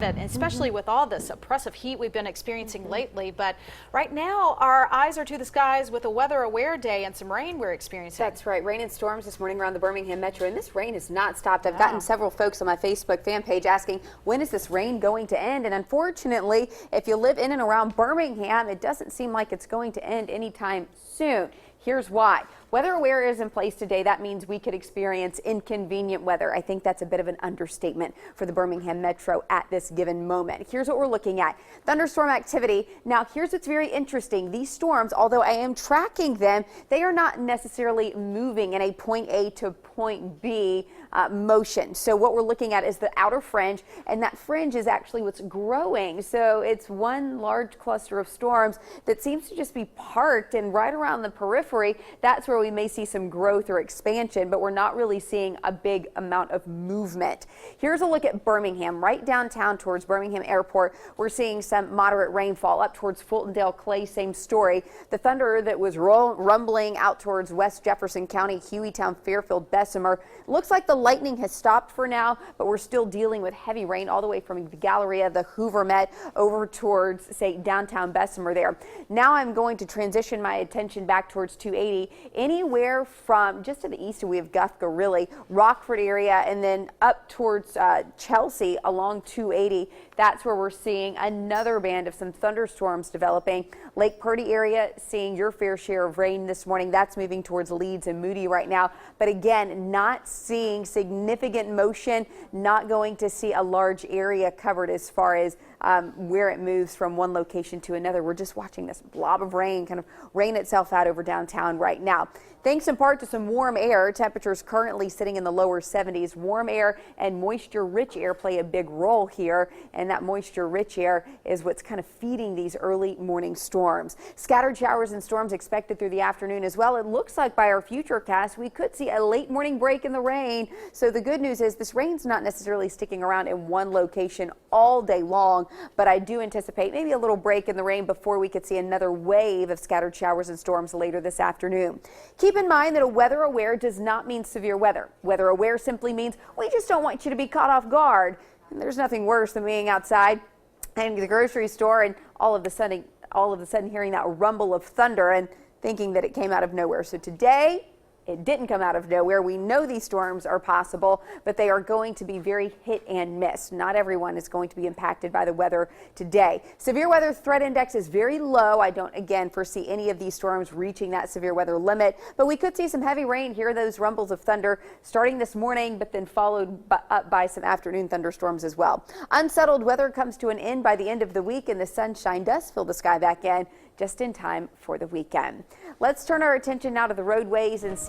Especially with all this oppressive heat we've been experiencing lately. But right now, our eyes are to the skies with a weather aware day and some rain we're experiencing. That's right. Rain and storms this morning around the Birmingham Metro, and this rain has not stopped. I've gotten several folks on my Facebook fan page asking, when is this rain going to end? And unfortunately, if you live in and around Birmingham, it doesn't seem like it's going to end anytime soon. Here's why. Weather aware is in place today. That means we could experience inconvenient weather. I think that's a bit of an understatement for the Birmingham Metro at this given moment. Here's what we're looking at. Thunderstorm activity. Now, here's what's very interesting. These storms, although I am tracking them, they are not necessarily moving in a point A to point B motion. So what we're looking at is the outer fringe, and that fringe is actually what's growing. So it's one large cluster of storms that seems to just be parked, and right around the periphery, that's where we may see some growth or expansion, but we're not really seeing a big amount of movement. Here's a look at Birmingham, right downtown towards Birmingham Airport. We're seeing some moderate rainfall up towards Fultondale Clay, same story. The thunder that was rumbling out towards West Jefferson County, Hueytown, Fairfield, Bessemer. Looks like the lightning has stopped for now, but we're still dealing with heavy rain all the way from the Galleria, the Hoover Met, over towards, say, downtown Bessemer there. Now I'm going to transition my attention back towards 280. Anywhere from just to the east, we have Guthka, really, Rockford area, and then up towards Chelsea along 280. That's where we're seeing another band of some thunderstorms developing. Lake Purdy area seeing your fair share of rain this morning. That's moving towards Leeds and Moody right now. But again, not seeing significant motion, not going to see a large area covered as far as where it moves from one location to another. We're just watching this blob of rain kind of rain itself out over downtown right now. Thanks in part to some warm air. Temperatures currently sitting in the lower 70s. Warm air and moisture-rich air play a big role here, and that moisture-rich air is what's kind of feeding these early morning storms. Scattered showers and storms expected through the afternoon as well. It looks like by our futurecast we could see a late morning break in the rain. So the good news is this rain's not necessarily sticking around in one location all day long, but I do anticipate maybe a little break in the rain before we could see another wave of scattered showers and storms later this afternoon. Keep in mind that a weather aware does not mean severe weather. Weather aware simply means we just don't want you to be caught off guard. And there's nothing worse than being outside and the grocery store and all of a sudden hearing that rumble of thunder and thinking that it came out of nowhere. So today, it didn't come out of nowhere. We know these storms are possible, but they are going to be very hit and miss. Not everyone is going to be impacted by the weather today. Severe weather threat index is very low. I don't, again, foresee any of these storms reaching that severe weather limit, but we could see some heavy rain. Hear those rumbles of thunder starting this morning, but then followed up by some afternoon thunderstorms as well. Unsettled weather comes to an end by the end of the week, and the sunshine does fill the sky back in just in time for the weekend. Let's turn our attention now to the roadways and see